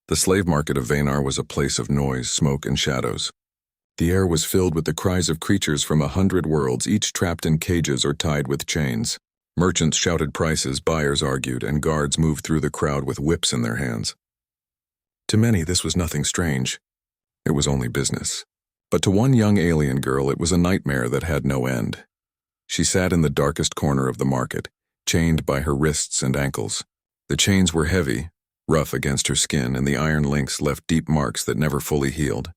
The slave market of Vanar was a place of noise, smoke, and shadows. The air was filled with the cries of creatures from 100 worlds, each trapped in cages or tied with chains. Merchants shouted prices, buyers argued, and guards moved through the crowd with whips in their hands. To many, this was nothing strange. It was only business. But to one young alien girl, it was a nightmare that had no end. She sat in the darkest corner of the market, chained by her wrists and ankles. The chains were heavy, rough against her skin, and the iron links left deep marks that never fully healed.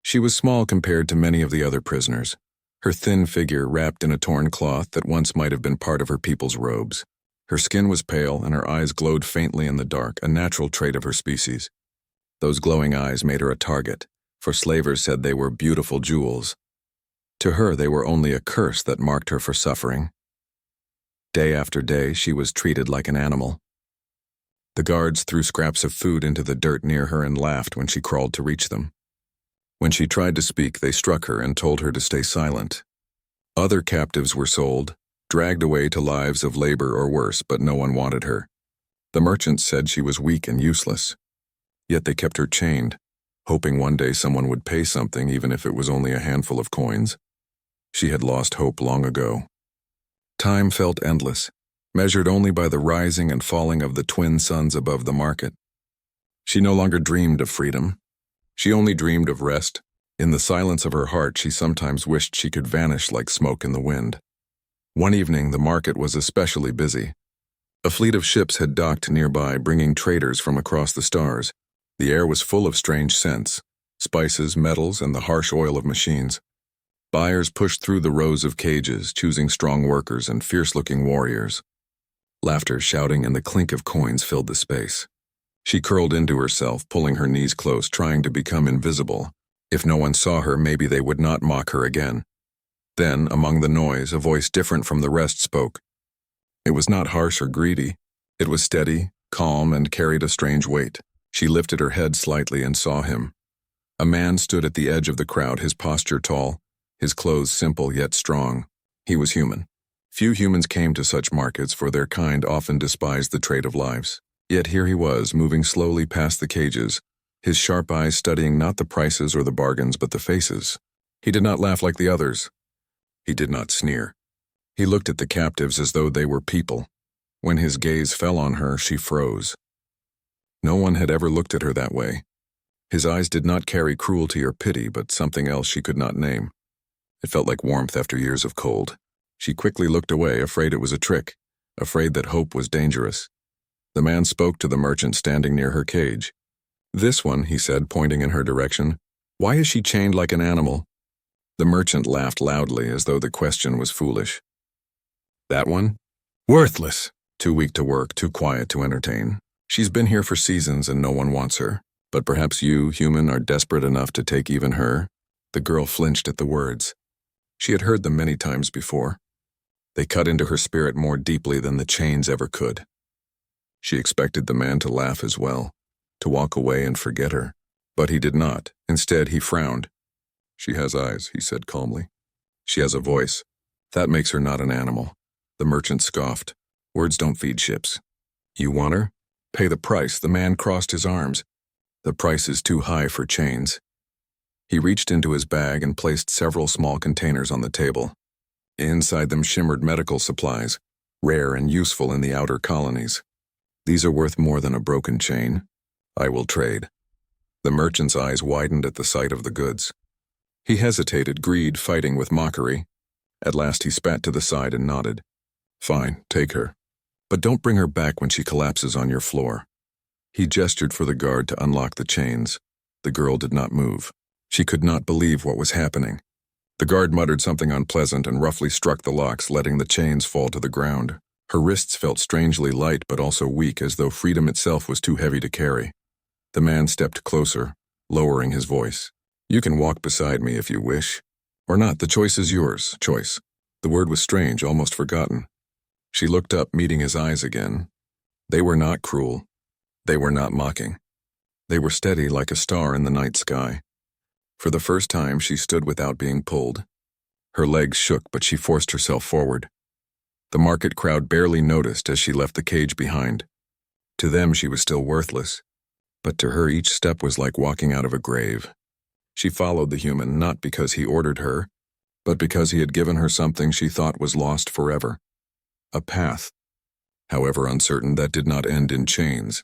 She was small compared to many of the other prisoners, her thin figure wrapped in a torn cloth that once might have been part of her people's robes. Her skin was pale, and her eyes glowed faintly in the dark, a natural trait of her species. Those glowing eyes made her a target, for slavers said they were beautiful jewels. To her, they were only a curse that marked her for suffering. Day after day, she was treated like an animal. The guards threw scraps of food into the dirt near her and laughed when she crawled to reach them. When she tried to speak, they struck her and told her to stay silent. Other captives were sold, dragged away to lives of labor or worse, but no one wanted her. The merchants said she was weak and useless. Yet they kept her chained, hoping one day someone would pay something, even if it was only a handful of coins. She had lost hope long ago. Time felt endless, measured only by the rising and falling of the twin suns above the market. She no longer dreamed of freedom. She only dreamed of rest. In the silence of her heart, she sometimes wished she could vanish like smoke in the wind. One evening, the market was especially busy. A fleet of ships had docked nearby, bringing traders from across the stars. The air was full of strange scents, spices, metals, and the harsh oil of machines. Buyers pushed through the rows of cages, choosing strong workers and fierce-looking warriors. Laughter, shouting, and the clink of coins filled the space. She curled into herself, pulling her knees close, trying to become invisible. If no one saw her, maybe they would not mock her again. Then, among the noise, a voice different from the rest spoke. It was not harsh or greedy. It was steady, calm, and carried a strange weight. She lifted her head slightly and saw him. A man stood at the edge of the crowd, his posture tall, his clothes simple yet strong. He was human. Few humans came to such markets, for their kind often despised the trade of lives. Yet here he was, moving slowly past the cages, his sharp eyes studying not the prices or the bargains, but the faces. He did not laugh like the others. He did not sneer. He looked at the captives as though they were people. When his gaze fell on her, she froze. No one had ever looked at her that way. His eyes did not carry cruelty or pity, but something else she could not name. It felt like warmth after years of cold. She quickly looked away, afraid it was a trick, afraid that hope was dangerous. The man spoke to the merchant standing near her cage. "This one," he said, pointing in her direction. "Why is she chained like an animal?" The merchant laughed loudly, as though the question was foolish. "That one? Worthless. Too weak to work, too quiet to entertain. She's been here for seasons and no one wants her. But perhaps you, human, are desperate enough to take even her?" The girl flinched at the words. She had heard them many times before. They cut into her spirit more deeply than the chains ever could. She expected the man to laugh as well, to walk away and forget her. But he did not. Instead, he frowned. "She has eyes," he said calmly. "She has a voice. That makes her not an animal." The merchant scoffed. "Words don't feed ships. You want her? Pay the price." The man crossed his arms. "The price is too high for chains." He reached into his bag and placed several small containers on the table. Inside them shimmered medical supplies, rare and useful in the outer colonies. "These are worth more than a broken chain. I will trade." The merchant's eyes widened at the sight of the goods. He hesitated, greed fighting with mockery. At last he spat to the side and nodded. "Fine, take her. But don't bring her back when she collapses on your floor." He gestured for the guard to unlock the chains. The girl did not move. She could not believe what was happening. The guard muttered something unpleasant and roughly struck the locks, letting the chains fall to the ground. Her wrists felt strangely light but also weak, as though freedom itself was too heavy to carry. The man stepped closer, lowering his voice. "You can walk beside me if you wish. Or not, the choice is yours. Choice." The word was strange, almost forgotten. She looked up, meeting his eyes again. They were not cruel. They were not mocking. They were steady like a star in the night sky. For the first time, she stood without being pulled. Her legs shook, but she forced herself forward. The market crowd barely noticed as she left the cage behind. To them, she was still worthless. But to her each step was like walking out of a grave. She followed the human not because he ordered her, but because he had given her something she thought was lost forever. A path, however uncertain, that did not end in chains.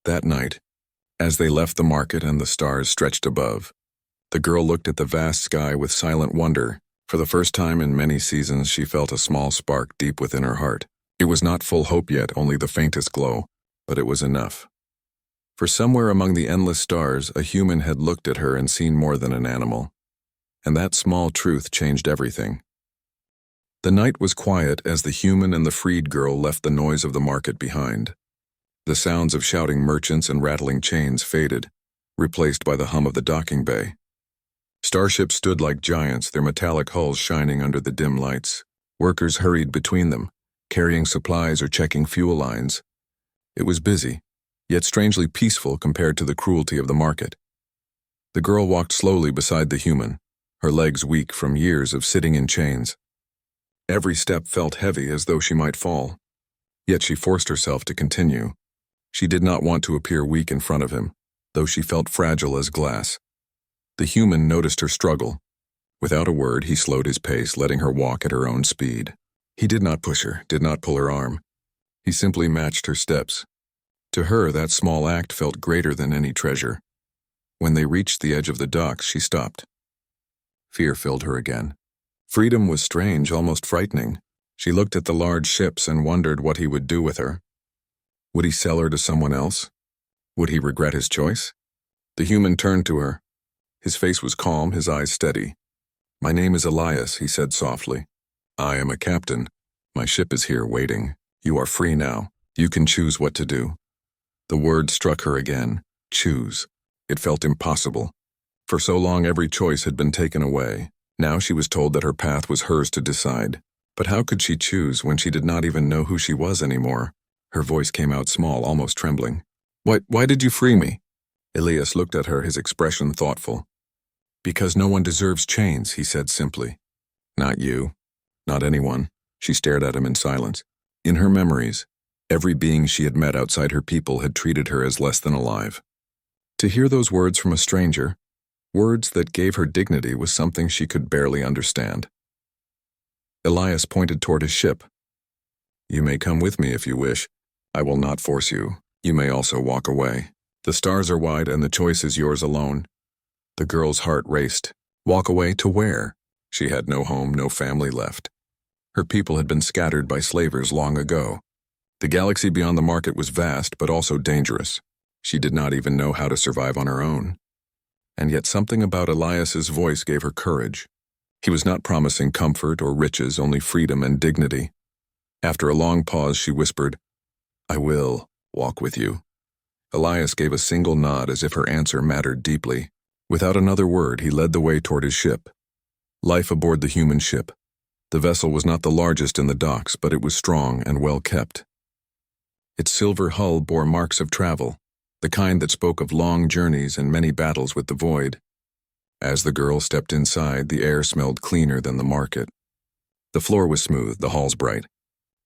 That night, as they left the market and the stars stretched above, the girl looked at the vast sky with silent wonder. For the first time in many seasons, she felt a small spark deep within her heart. It was not full hope yet, only the faintest glow, but it was enough. For somewhere among the endless stars, a human had looked at her and seen more than an animal. And that small truth changed everything. The night was quiet as the human and the freed girl left the noise of the market behind. The sounds of shouting merchants and rattling chains faded, replaced by the hum of the docking bay. Starships stood like giants, their metallic hulls shining under the dim lights. Workers hurried between them, carrying supplies or checking fuel lines. It was busy, yet strangely peaceful compared to the cruelty of the market. The girl walked slowly beside the human, her legs weak from years of sitting in chains. Every step felt heavy, as though she might fall. Yet she forced herself to continue. She did not want to appear weak in front of him, though she felt fragile as glass. The human noticed her struggle. Without a word, he slowed his pace, letting her walk at her own speed. He did not push her, did not pull her arm. He simply matched her steps. To her, that small act felt greater than any treasure. When they reached the edge of the docks, she stopped. Fear filled her again. Freedom was strange, almost frightening. She looked at the large ships and wondered what he would do with her. Would he sell her to someone else? Would he regret his choice? The human turned to her. His face was calm, his eyes steady. "My name is Elias," he said softly. "I am a captain. My ship is here waiting. You are free now. You can choose what to do." The word struck her again. Choose. It felt impossible. For so long every choice had been taken away. Now she was told that her path was hers to decide. But how could she choose when she did not even know who she was anymore? Her voice came out small, almost trembling. Why did you free me?" Elias looked at her, his expression thoughtful. "Because no one deserves chains," he said simply. "Not you. Not anyone." She stared at him in silence. In her memories, every being she had met outside her people had treated her as less than alive. To hear those words from a stranger, words that gave her dignity, was something she could barely understand. Elias pointed toward his ship. "You may come with me if you wish. I will not force you. You may also walk away. The stars are wide and the choice is yours alone." The girl's heart raced. Walk away to where? She had no home, no family left. Her people had been scattered by slavers long ago. The galaxy beyond the market was vast, but also dangerous. She did not even know how to survive on her own. And yet something about Elias's voice gave her courage. He was not promising comfort or riches, only freedom and dignity. After a long pause, she whispered, "I will walk with you." Elias gave a single nod, as if her answer mattered deeply. Without another word, he led the way toward his ship. Life aboard the human ship. The vessel was not the largest in the docks, but it was strong and well kept. Its silver hull bore marks of travel, the kind that spoke of long journeys and many battles with the void. As the girl stepped inside, the air smelled cleaner than the market. The floor was smooth, the halls bright.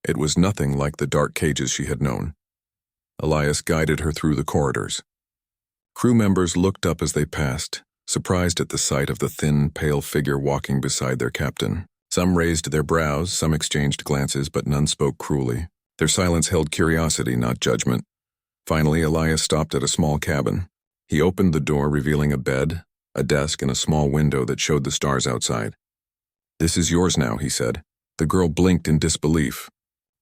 It was nothing like the dark cages she had known. Elias guided her through the corridors. Crew members looked up as they passed, surprised at the sight of the thin, pale figure walking beside their captain. Some raised their brows, some exchanged glances, but none spoke cruelly. Their silence held curiosity, not judgment. Finally, Elias stopped at a small cabin. He opened the door, revealing a bed, a desk, and a small window that showed the stars outside. "This is yours now," he said. The girl blinked in disbelief.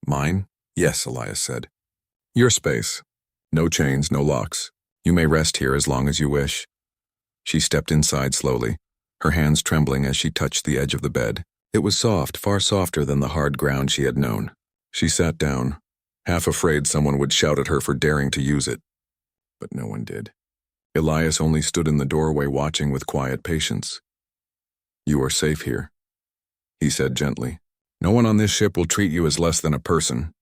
"Mine?" "Yes," Elias said. "Your space. No chains, no locks. You may rest here as long as you wish." She stepped inside slowly, her hands trembling as she touched the edge of the bed. It was soft, far softer than the hard ground she had known. She sat down, half afraid someone would shout at her for daring to use it. But no one did. Elias only stood in the doorway, watching with quiet patience. "You are safe here," he said gently. "No one on this ship will treat you as less than a person.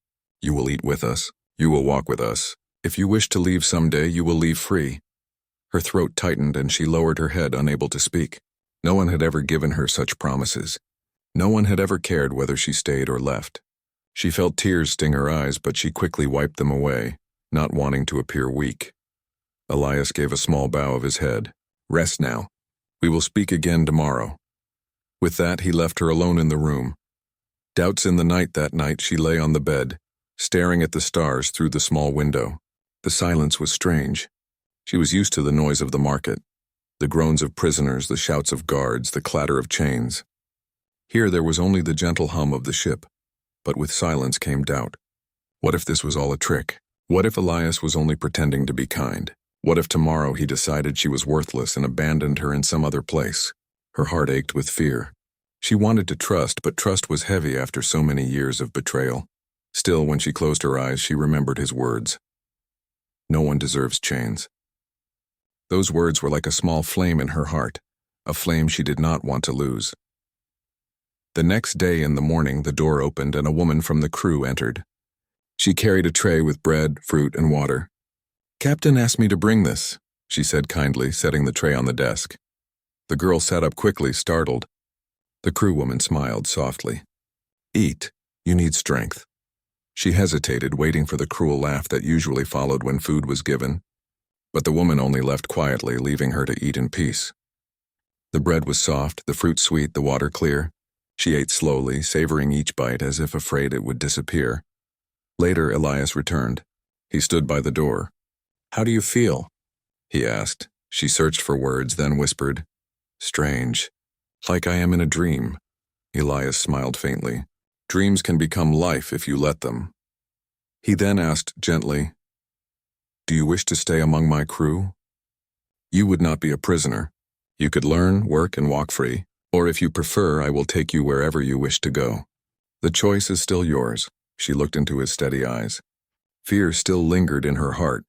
You will eat with us. You will walk with us. If you wish to leave someday, you will leave free." Her throat tightened and she lowered her head, unable to speak. No one had ever given her such promises. No one had ever cared whether she stayed or left. She felt tears sting her eyes, but she quickly wiped them away, not wanting to appear weak. Elias gave a small bow of his head. Rest now. We will speak again tomorrow. With that, he left her alone in the room. Doubts in the night that night, she lay on the bed, staring at the stars through the small window. The silence was strange. She was used to the noise of the market, the groans of prisoners, the shouts of guards, the clatter of chains. Here there was only the gentle hum of the ship, but with silence came doubt. What if this was all a trick? What if Elias was only pretending to be kind? What if tomorrow he decided she was worthless and abandoned her in some other place? Her heart ached with fear. She wanted to trust, but trust was heavy after so many years of betrayal. Still, when she closed her eyes, she remembered his words. No one deserves chains. Those words were like a small flame in her heart, a flame she did not want to lose. The next day in the morning, the door opened and a woman from the crew entered. She carried a tray with bread, fruit, and water. "Captain asked me to bring this," she said kindly, setting the tray on the desk. The girl sat up quickly, startled. The crewwoman smiled softly. "Eat. You need strength." She hesitated, waiting for the cruel laugh that usually followed when food was given. But the woman only left quietly, leaving her to eat in peace. The bread was soft, the fruit sweet, the water clear. She ate slowly, savoring each bite as if afraid it would disappear. Later, Elias returned. He stood by the door. "How do you feel?" he asked. She searched for words, then whispered, "Strange. Like I am in a dream." Elias smiled faintly. "Dreams can become life if you let them." He then asked gently, "Do you wish to stay among my crew? You would not be a prisoner. You could learn, work, and walk free. Or if you prefer, I will take you wherever you wish to go. The choice is still yours." She looked into his steady eyes. Fear still lingered in her heart.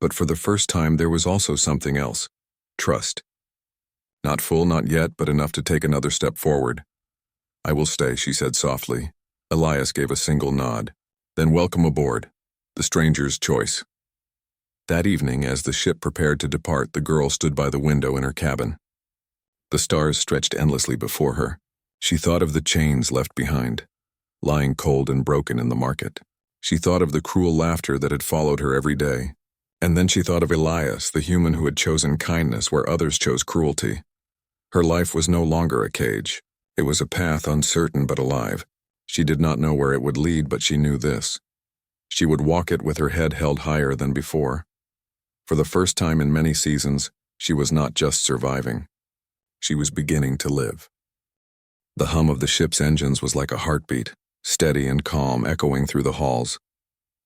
But for the first time there was also something else. Trust. Not full, not yet, but enough to take another step forward. "I will stay," she said softly. Elias gave a single nod. "Then welcome aboard. The stranger's choice." That evening, as the ship prepared to depart, the girl stood by the window in her cabin. The stars stretched endlessly before her. She thought of the chains left behind, lying cold and broken in the market. She thought of the cruel laughter that had followed her every day. And then she thought of Elias, the human who had chosen kindness where others chose cruelty. Her life was no longer a cage. It was a path uncertain but alive. She did not know where it would lead, but she knew this. She would walk it with her head held higher than before. For the first time in many seasons, she was not just surviving. She was beginning to live. The hum of the ship's engines was like a heartbeat, steady and calm, echoing through the halls.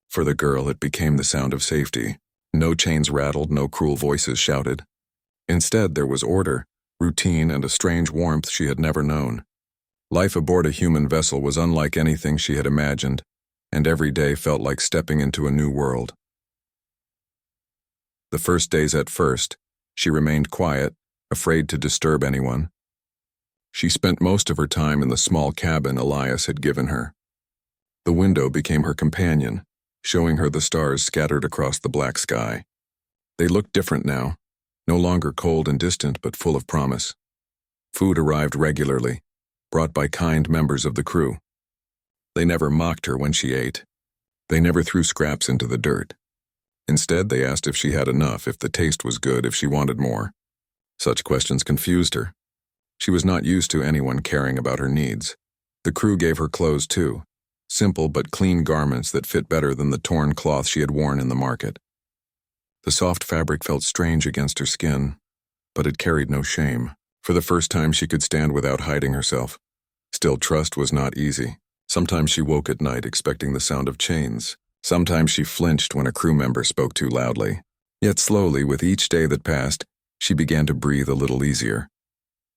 For the girl, it became the sound of safety. No chains rattled, no cruel voices shouted. Instead, there was order, routine, and a strange warmth she had never known. Life aboard a human vessel was unlike anything she had imagined, and every day felt like stepping into a new world. The first days at first, she remained quiet, afraid to disturb anyone. She spent most of her time in the small cabin Elias had given her. The window became her companion, showing her the stars scattered across the black sky. They looked different now, no longer cold and distant but full of promise. Food arrived regularly, brought by kind members of the crew. They never mocked her when she ate. They never threw scraps into the dirt. Instead, they asked if she had enough, if the taste was good, if she wanted more. Such questions confused her. She was not used to anyone caring about her needs. The crew gave her clothes too, simple but clean garments that fit better than the torn cloth she had worn in the market. The soft fabric felt strange against her skin, but it carried no shame. For the first time she could stand without hiding herself. Still, trust was not easy. Sometimes she woke at night expecting the sound of chains. Sometimes she flinched when a crew member spoke too loudly. Yet slowly, with each day that passed, she began to breathe a little easier.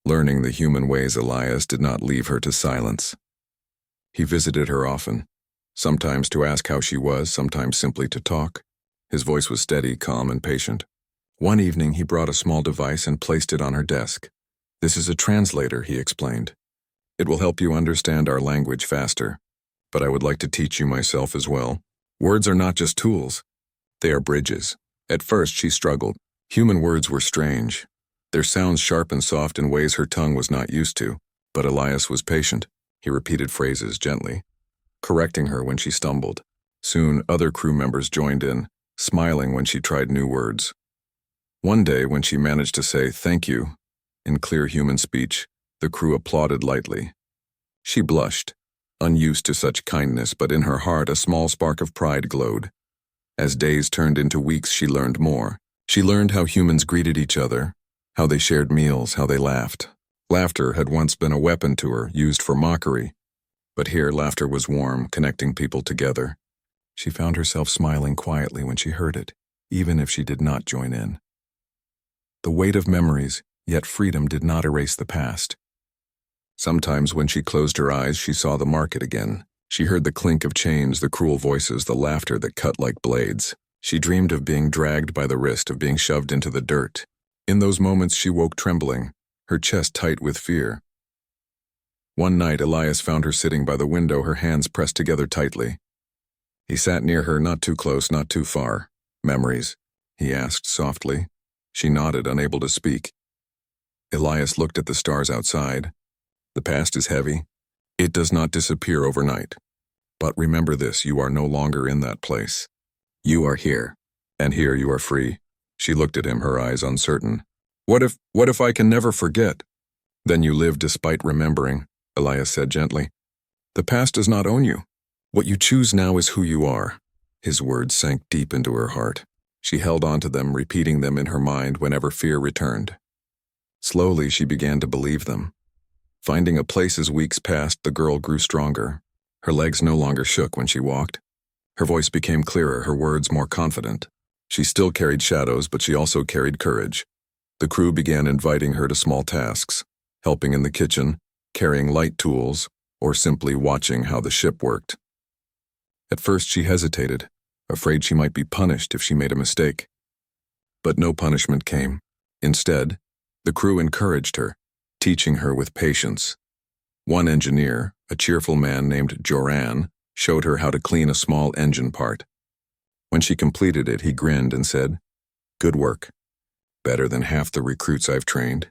Learning the human ways, Elias did not leave her to silence. He visited her often, sometimes to ask how she was, sometimes simply to talk. His voice was steady, calm, and patient. One evening he brought a small device and placed it on her desk. "This is a translator," he explained. "It will help you understand our language faster. But I would like to teach you myself as well. Words are not just tools. They are bridges." At first she struggled. Human words were strange. Their sounds sharp and soft in ways her tongue was not used to. But Elias was patient. He repeated phrases gently, correcting her when she stumbled. Soon other crew members joined in, smiling when she tried new words. One day, when she managed to say "thank you" in clear human speech, the crew applauded lightly. She blushed, unused to such kindness, but in her heart a small spark of pride glowed. As days turned into weeks, she learned more. She learned how humans greeted each other, how they shared meals, how they laughed. Laughter had once been a weapon to her, used for mockery. But here laughter was warm, connecting people together. She found herself smiling quietly when she heard it, even if she did not join in. The weight of memories, yet freedom did not erase the past. Sometimes when she closed her eyes, she saw the market again. She heard the clink of chains, the cruel voices, the laughter that cut like blades. She dreamed of being dragged by the wrist, of being shoved into the dirt. In those moments she woke trembling, her chest tight with fear. One night Elias found her sitting by the window, her hands pressed together tightly. He sat near her, not too close, not too far. "Memories?" he asked softly. She nodded, unable to speak. Elias looked at the stars outside. "The past is heavy. It does not disappear overnight. But remember this, you are no longer in that place. You are here, and here you are free." She looked at him, her eyes uncertain. What if I can never forget?" "Then you live despite remembering," Elias said gently. "The past does not own you. What you choose now is who you are." His words sank deep into her heart. She held on to them, repeating them in her mind whenever fear returned. Slowly she began to believe them. Finding a place as weeks passed, the girl grew stronger. Her legs no longer shook when she walked. Her voice became clearer, her words more confident. She still carried shadows, but she also carried courage. The crew began inviting her to small tasks, helping in the kitchen, carrying light tools, or simply watching how the ship worked. At first she hesitated, afraid she might be punished if she made a mistake. But no punishment came. Instead, the crew encouraged her, teaching her with patience. One engineer, a cheerful man named Joran, showed her how to clean a small engine part. When she completed it, he grinned and said, "Good work. Better than half the recruits I've trained."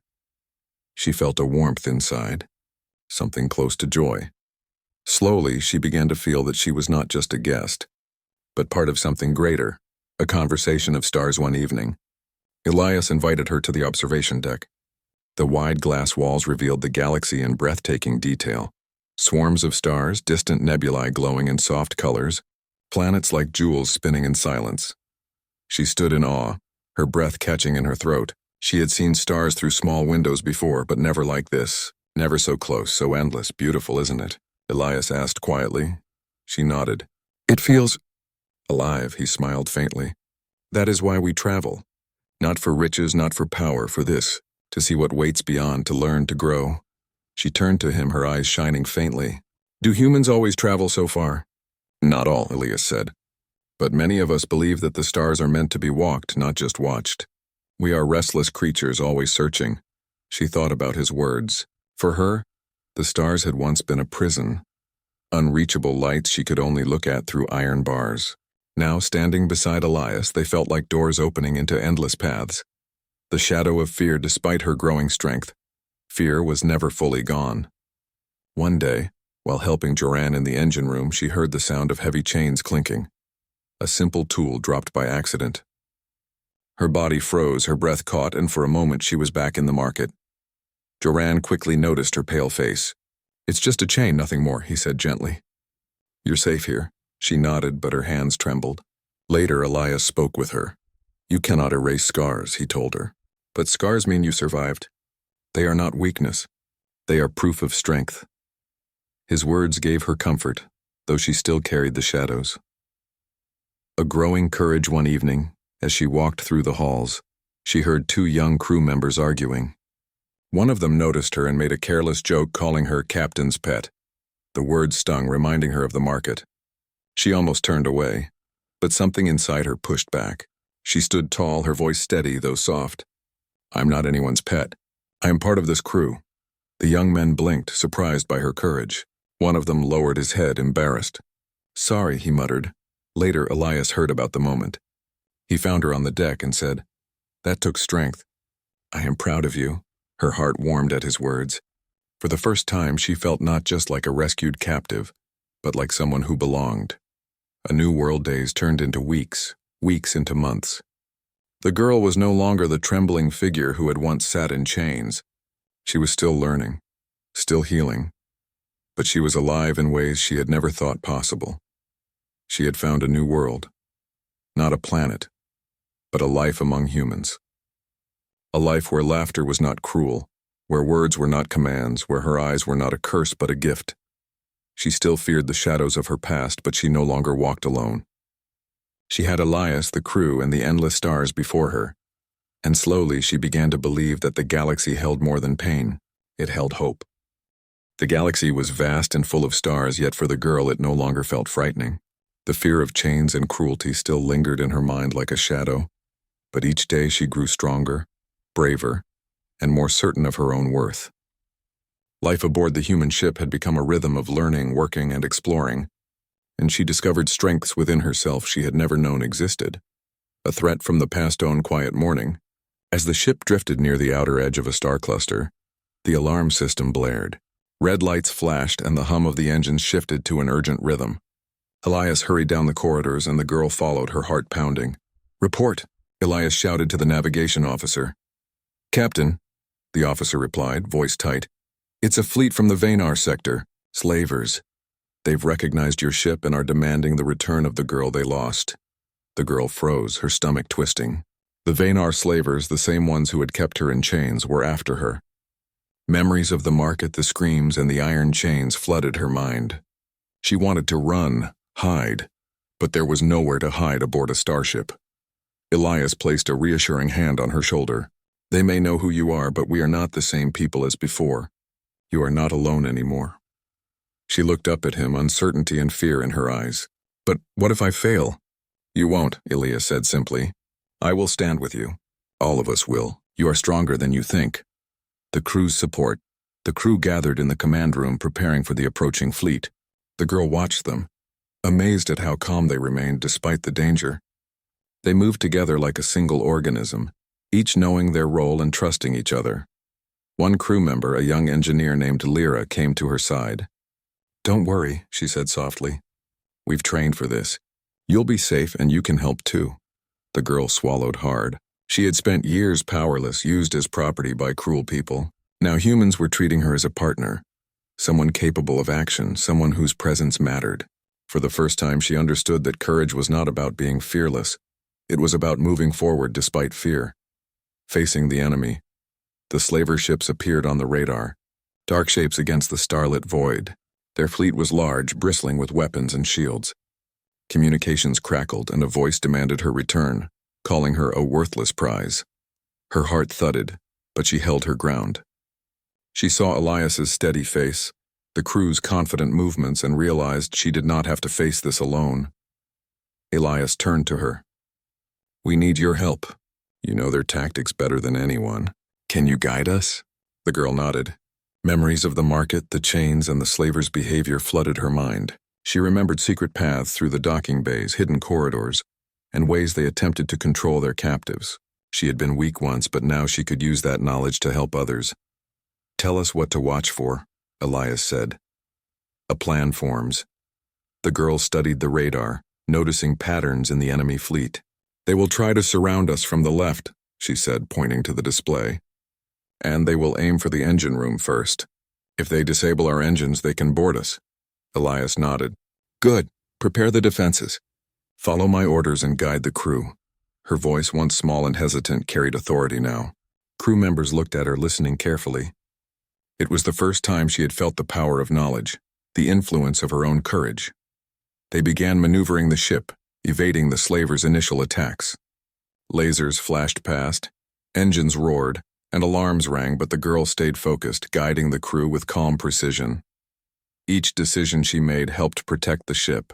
She felt a warmth inside, something close to joy. Slowly, she began to feel that she was not just a guest, but part of something greater, a conversation of stars one evening. Elias invited her to the observation deck. The wide glass walls revealed the galaxy in breathtaking detail. Swarms of stars, distant nebulae glowing in soft colors, planets like jewels spinning in silence. She stood in awe, her breath catching in her throat. She had seen stars through small windows before, but never like this. Never so close, so endless. Beautiful, isn't it? Elias asked quietly. She nodded. "It feels alive," he smiled faintly. "That is why we travel. Not for riches, not for power, for this, to see what waits beyond, to learn, to grow." She turned to him, her eyes shining faintly. "Do humans always travel so far?" "Not all," Elias said. "But many of us believe that the stars are meant to be walked, not just watched. We are restless creatures, always searching." She thought about his words. For her, the stars had once been a prison. Unreachable lights she could only look at through iron bars. Now, standing beside Elias, they felt like doors opening into endless paths. The shadow of fear, despite her growing strength. Fear was never fully gone. One day, while helping Joran in the engine room, she heard the sound of heavy chains clinking. A simple tool dropped by accident. Her body froze, her breath caught, and for a moment she was back in the market. Joran quickly noticed her pale face. "It's just a chain, nothing more," he said gently. "You're safe here." She nodded, but her hands trembled. Later, Elias spoke with her. "You cannot erase scars," he told her. "But scars mean you survived. They are not weakness. They are proof of strength." His words gave her comfort, though she still carried the shadows. A growing courage one evening, as she walked through the halls, she heard two young crew members arguing. One of them noticed her and made a careless joke, calling her Captain's pet. The word stung, reminding her of the market. She almost turned away, but something inside her pushed back. She stood tall, her voice steady, though soft. "I'm not anyone's pet. I am part of this crew." The young men blinked, surprised by her courage. One of them lowered his head, embarrassed. "Sorry," he muttered. Later, Elias heard about the moment. He found her on the deck and said, "That took strength. I am proud of you." Her heart warmed at his words. For the first time, she felt not just like a rescued captive, but like someone who belonged. A new world days turned into weeks, weeks into months. The girl was no longer the trembling figure who had once sat in chains. She was still learning, still healing, but she was alive in ways she had never thought possible. She had found a new world, not a planet, but a life among humans. A life where laughter was not cruel, where words were not commands, where her eyes were not a curse but a gift. She still feared the shadows of her past, but she no longer walked alone. She had Elias, the crew, and the endless stars before her, and slowly she began to believe that the galaxy held more than pain. It held hope. The galaxy was vast and full of stars, yet for the girl it no longer felt frightening. The fear of chains and cruelty still lingered in her mind like a shadow, but each day she grew stronger, braver, and more certain of her own worth. Life aboard the human ship had become a rhythm of learning, working, and exploring, and she discovered strengths within herself she had never known existed. A threat from the past own quiet morning. As the ship drifted near the outer edge of a star cluster, the alarm system blared. Red lights flashed and the hum of the engines shifted to an urgent rhythm. Elias hurried down the corridors and the girl followed, her heart pounding. "Report," Elias shouted to the navigation officer. "Captain," the officer replied, voice tight. "It's a fleet from the Vanar sector, slavers. They've recognized your ship and are demanding the return of the girl they lost." The girl froze, her stomach twisting. The Vanar slavers, the same ones who had kept her in chains, were after her. Memories of the market, the screams, and the iron chains flooded her mind. She wanted to run, hide, but there was nowhere to hide aboard a starship. Elias placed a reassuring hand on her shoulder. "They may know who you are, but we are not the same people as before. You are not alone anymore." She looked up at him, uncertainty and fear in her eyes. "But what if I fail?" "You won't," Elias said simply. "I will stand with you. All of us will. You are stronger than you think." The crew's support. The crew gathered in the command room preparing for the approaching fleet. The girl watched them, amazed at how calm they remained despite the danger. They moved together like a single organism, each knowing their role and trusting each other. One crew member, a young engineer named Lyra, came to her side. "Don't worry," she said softly. "We've trained for this. You'll be safe and you can help too." The girl swallowed hard. She had spent years powerless, used as property by cruel people. Now humans were treating her as a partner, someone capable of action, someone whose presence mattered. For the first time she understood that courage was not about being fearless. It was about moving forward despite fear. Facing the enemy. The slaver ships appeared on the radar, dark shapes against the starlit void. Their fleet was large, bristling with weapons and shields. Communications crackled and a voice demanded her return, calling her a worthless prize. Her heart thudded, but she held her ground. She saw Elias's steady face, the crew's confident movements, and realized she did not have to face this alone. Elias turned to her. "We need your help. You know their tactics better than anyone. Can you guide us?" The girl nodded. Memories of the market, the chains, and the slavers' behavior flooded her mind. She remembered secret paths through the docking bays, hidden corridors, and ways they attempted to control their captives. She had been weak once, but now she could use that knowledge to help others. "Tell us what to watch for," Elias said. A plan forms. The girl studied the radar, noticing patterns in the enemy fleet. "They will try to surround us from the left," she said, pointing to the display. "And they will aim for the engine room first. If they disable our engines, they can board us." Elias nodded. "Good. Prepare the defenses. Follow my orders and guide the crew." Her voice, once small and hesitant, carried authority now. Crew members looked at her, listening carefully. It was the first time she had felt the power of knowledge, the influence of her own courage. They began maneuvering the ship, evading the slavers' initial attacks. Lasers flashed past, engines roared, and alarms rang, but the girl stayed focused, guiding the crew with calm precision. Each decision she made helped protect the ship.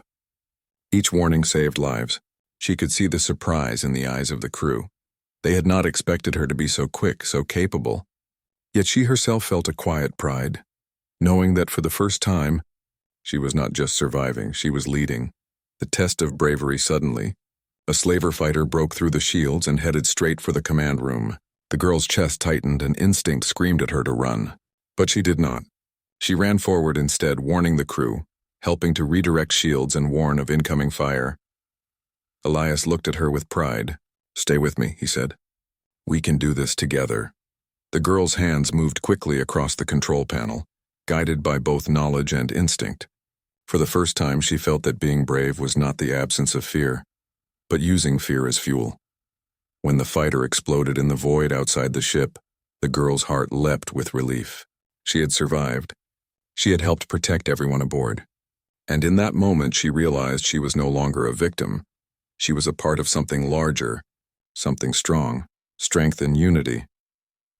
Each warning saved lives. She could see the surprise in the eyes of the crew. They had not expected her to be so quick, so capable. Yet she herself felt a quiet pride, knowing that for the first time, she was not just surviving, she was leading. The test of bravery suddenly. A slaver fighter broke through the shields and headed straight for the command room. The girl's chest tightened and instinct screamed at her to run. But she did not. She ran forward instead, warning the crew, helping to redirect shields and warn of incoming fire. Elias looked at her with pride. Stay with me, he said. We can do this together. The girl's hands moved quickly across the control panel, guided by both knowledge and instinct. For the first time, she felt that being brave was not the absence of fear, but using fear as fuel. When the fighter exploded in the void outside the ship, the girl's heart leapt with relief. She had survived. She had helped protect everyone aboard. And in that moment, she realized she was no longer a victim. She was a part of something larger, something strong, strength and unity.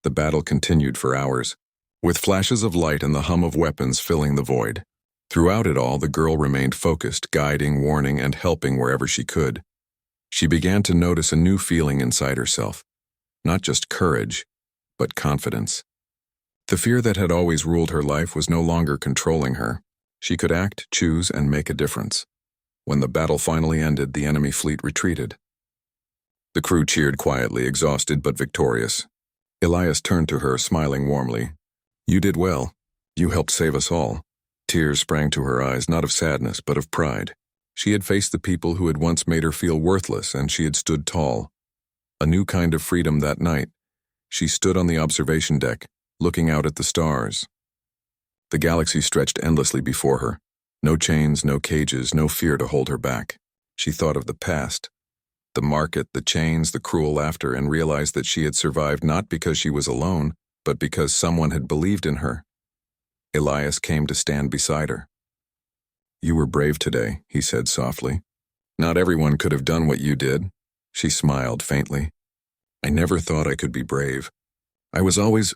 The battle continued for hours, with flashes of light and the hum of weapons filling the void. Throughout it all, the girl remained focused, guiding, warning, and helping wherever she could. She began to notice a new feeling inside herself, not just courage, but confidence. The fear that had always ruled her life was no longer controlling her. She could act, choose, and make a difference. When the battle finally ended, the enemy fleet retreated. The crew cheered quietly, exhausted but victorious. Elias turned to her, smiling warmly. You did well. You helped save us all. Tears sprang to her eyes, not of sadness, but of pride. She had faced the people who had once made her feel worthless, and she had stood tall. A new kind of freedom that night. She stood on the observation deck, looking out at the stars. The galaxy stretched endlessly before her. No chains, no cages, no fear to hold her back. She thought of the past, the market, the chains, the cruel laughter, and realized that she had survived not because she was alone, but because someone had believed in her. Elias came to stand beside her. You were brave today, he said softly. Not everyone could have done what you did. She smiled faintly. I never thought I could be brave. I was always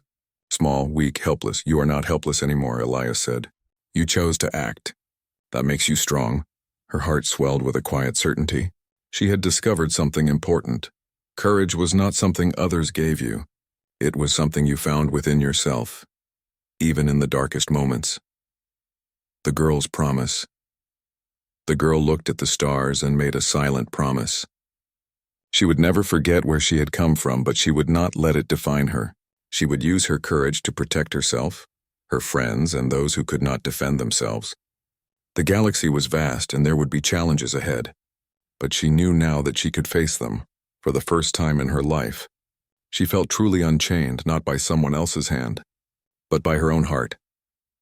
small, weak, helpless. You are not helpless anymore, Elias said. You chose to act. That makes you strong. Her heart swelled with a quiet certainty. She had discovered something important. Courage was not something others gave you. It was something you found within yourself, even in the darkest moments. The girl's promise. The girl looked at the stars and made a silent promise. She would never forget where she had come from, but she would not let it define her. She would use her courage to protect herself, her friends, and those who could not defend themselves. The galaxy was vast, and there would be challenges ahead. But she knew now that she could face them, for the first time in her life. She felt truly unchained, not by someone else's hand, but by her own heart.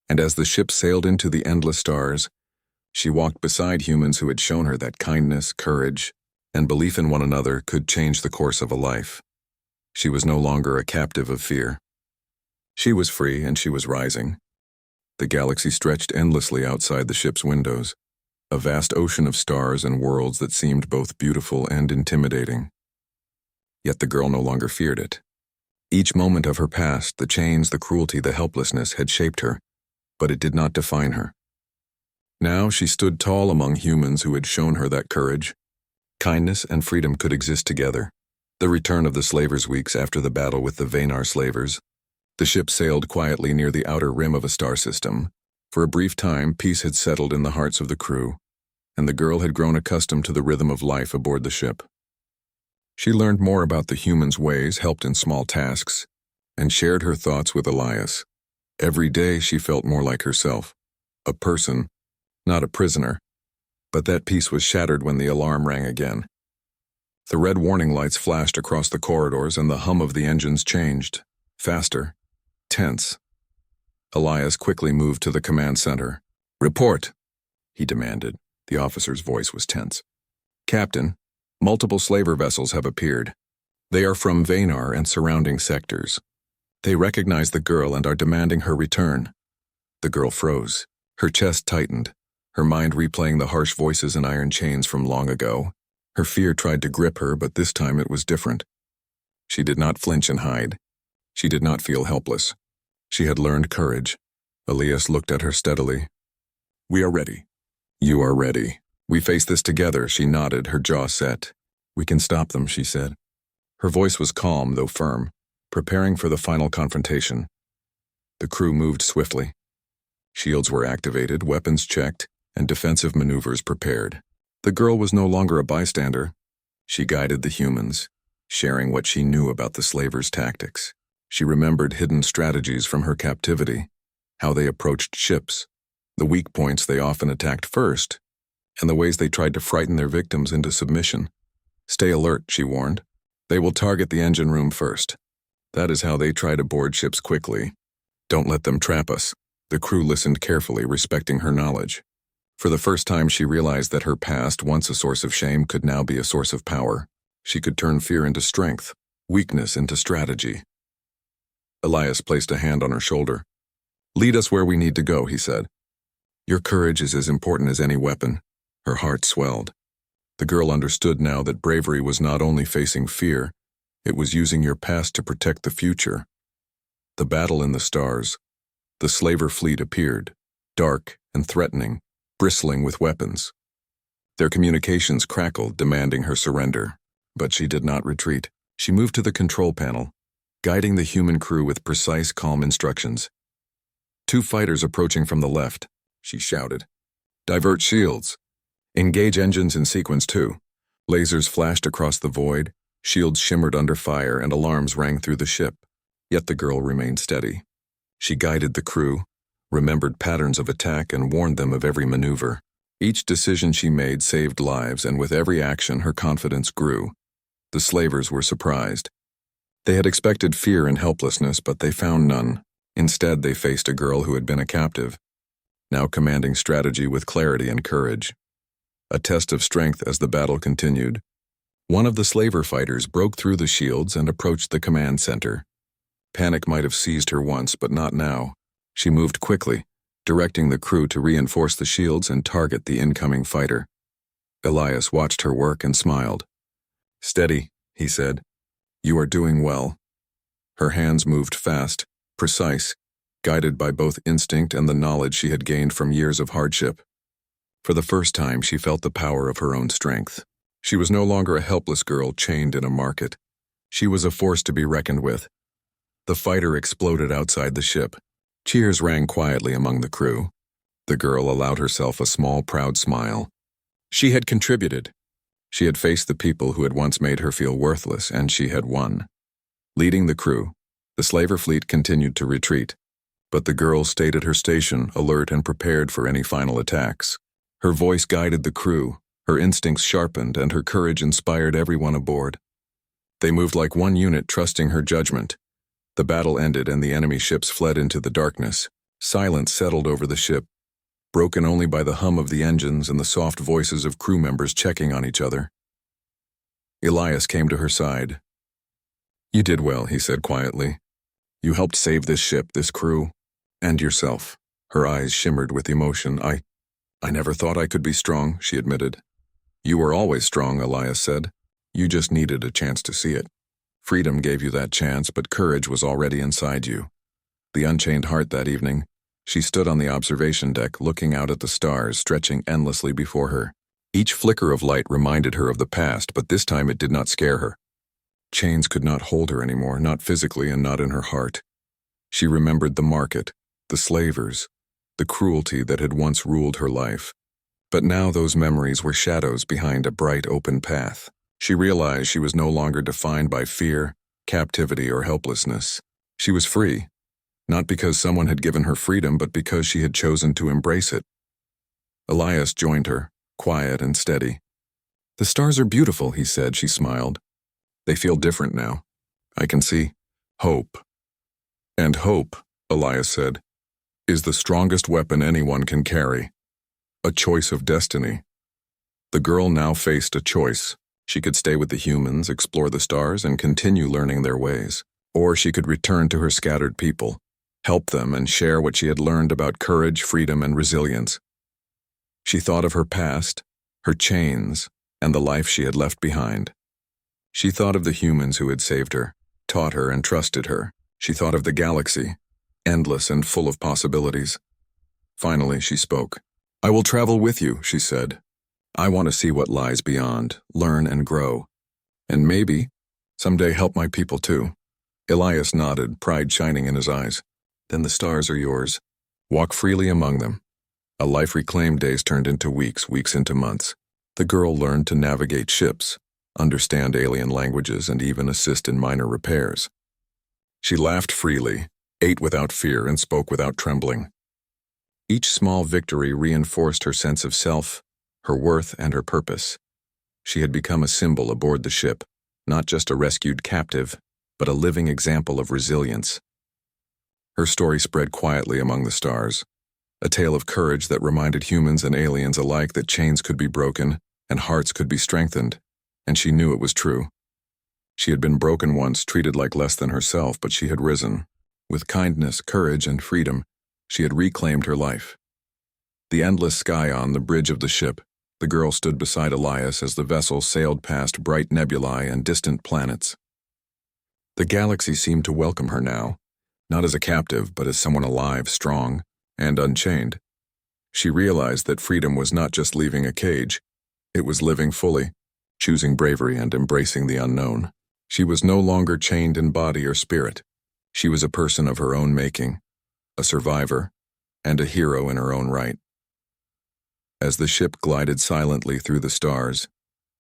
And as the ship sailed into the endless stars, she walked beside humans who had shown her that kindness, courage, and belief in one another could change the course of a life. She was no longer a captive of fear. She was free, and she was rising. The galaxy stretched endlessly outside the ship's windows, a vast ocean of stars and worlds that seemed both beautiful and intimidating. Yet the girl no longer feared it. Each moment of her past, the chains, the cruelty, the helplessness, had shaped her, but it did not define her. Now she stood tall among humans who had shown her that courage, kindness, and freedom could exist together. The return of the Slavers' Weeks after the battle with the Venar slavers. The ship sailed quietly near the outer rim of a star system. For a brief time, peace had settled in the hearts of the crew, and the girl had grown accustomed to the rhythm of life aboard the ship. She learned more about the humans' ways, helped in small tasks, and shared her thoughts with Elias. Every day she felt more like herself, a person, not a prisoner. But that peace was shattered when the alarm rang again. The red warning lights flashed across the corridors, and the hum of the engines changed, faster, tense. Elias quickly moved to the command center. Report, he demanded. The officer's voice was tense. Captain, multiple slaver vessels have appeared. They are from Venar and surrounding sectors. They recognize the girl and are demanding her return. The girl froze. Her chest tightened, her mind replaying the harsh voices and iron chains from long ago. Her fear tried to grip her, but this time it was different. She did not flinch and hide. She did not feel helpless. She had learned courage. Elias looked at her steadily. We are ready. You are ready. We face this together, she nodded, her jaw set. We can stop them, she said. Her voice was calm, though firm, preparing for the final confrontation. The crew moved swiftly. Shields were activated, weapons checked, and defensive maneuvers prepared. The girl was no longer a bystander. She guided the humans, sharing what she knew about the slavers' tactics. She remembered hidden strategies from her captivity, how they approached ships, the weak points they often attacked first, and the ways they tried to frighten their victims into submission. Stay alert, she warned. They will target the engine room first. That is how they try to board ships quickly. Don't let them trap us." The crew listened carefully, respecting her knowledge. For the first time, she realized that her past, once a source of shame, could now be a source of power. She could turn fear into strength, weakness into strategy. Elias placed a hand on her shoulder. "Lead us where we need to go," he said. "Your courage is as important as any weapon." Her heart swelled. The girl understood now that bravery was not only facing fear, it was using your past to protect the future. The battle in the stars. The slaver fleet appeared, dark and threatening, bristling with weapons. Their communications crackled, demanding her surrender. But she did not retreat. She moved to the control panel, guiding the human crew with precise, calm instructions. "Two fighters approaching from the left," she shouted. "Divert shields. Engage engines in sequence 2. Lasers flashed across the void, shields shimmered under fire, and alarms rang through the ship. Yet the girl remained steady. She guided the crew, remembered patterns of attack, and warned them of every maneuver. Each decision she made saved lives, and with every action her confidence grew. The slavers were surprised. They had expected fear and helplessness, but they found none. Instead, they faced a girl who had been a captive, now commanding strategy with clarity and courage. A test of strength as the battle continued. One of the slaver fighters broke through the shields and approached the command center. Panic might have seized her once, but not now. She moved quickly, directing the crew to reinforce the shields and target the incoming fighter. Elias watched her work and smiled. "Steady," he said. "You are doing well." Her hands moved fast, precise, guided by both instinct and the knowledge she had gained from years of hardship. For the first time, she felt the power of her own strength. She was no longer a helpless girl chained in a market. She was a force to be reckoned with. The fighter exploded outside the ship. Cheers rang quietly among the crew. The girl allowed herself a small, proud smile. She had contributed. She had faced the people who had once made her feel worthless, and she had won. Leading the crew, the slaver fleet continued to retreat. But the girl stayed at her station, alert and prepared for any final attacks. Her voice guided the crew, her instincts sharpened, and her courage inspired everyone aboard. They moved like one unit, trusting her judgment. The battle ended and the enemy ships fled into the darkness. Silence settled over the ship, broken only by the hum of the engines and the soft voices of crew members checking on each other. Elias came to her side. "You did well," he said quietly. "You helped save this ship, this crew, and yourself." Her eyes shimmered with emotion. I never thought I could be strong," she admitted. "You were always strong," Elias said. "You just needed a chance to see it. Freedom gave you that chance, but courage was already inside you." The unchained heart that evening, she stood on the observation deck, looking out at the stars stretching endlessly before her. Each flicker of light reminded her of the past, but this time it did not scare her. Chains could not hold her anymore, not physically and not in her heart. She remembered the market, the slavers, the cruelty that had once ruled her life. But now those memories were shadows behind a bright, open path. She realized she was no longer defined by fear, captivity, or helplessness. She was free, not because someone had given her freedom, but because she had chosen to embrace it. Elias joined her, quiet and steady. "The stars are beautiful," he said. She smiled. "They feel different now. I can see hope." "And hope," Elias said, "is the strongest weapon anyone can carry. A choice of destiny." The girl now faced a choice. She could stay with the humans, explore the stars, and continue learning their ways. Or she could return to her scattered people, help them, and share what she had learned about courage, freedom, and resilience. She thought of her past, her chains, and the life she had left behind. She thought of the humans who had saved her, taught her, and trusted her. She thought of the galaxy, endless and full of possibilities. Finally, she spoke. "I will travel with you," she said. "I want to see what lies beyond, learn and grow. And maybe, someday help my people too." Elias nodded, pride shining in his eyes. "Then the stars are yours. Walk freely among them." A life reclaimed. Days turned into weeks, weeks into months. The girl learned to navigate ships, understand alien languages, and even assist in minor repairs. She laughed freely, ate without fear, and spoke without trembling. Each small victory reinforced her sense of self, her worth, and her purpose. She had become a symbol aboard the ship, not just a rescued captive, but a living example of resilience. Her story spread quietly among the stars, a tale of courage that reminded humans and aliens alike that chains could be broken and hearts could be strengthened, and she knew it was true. She had been broken once, treated like less than herself, but she had risen. With kindness, courage, and freedom, she had reclaimed her life. The endless sky on the bridge of the ship, the girl stood beside Elias as the vessel sailed past bright nebulae and distant planets. The galaxy seemed to welcome her now, not as a captive, but as someone alive, strong, and unchained. She realized that freedom was not just leaving a cage, it was living fully, choosing bravery and embracing the unknown. She was no longer chained in body or spirit. She was a person of her own making, a survivor, and a hero in her own right. As the ship glided silently through the stars,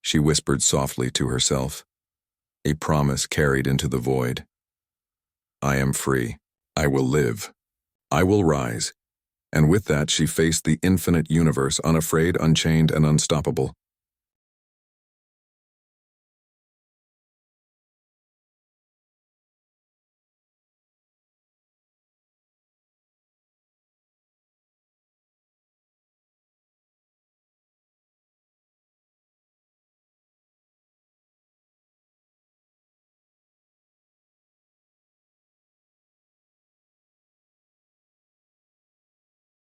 she whispered softly to herself, a promise carried into the void. I am free. I will live. I will rise. And with that, she faced the infinite universe, unafraid, unchained, and unstoppable.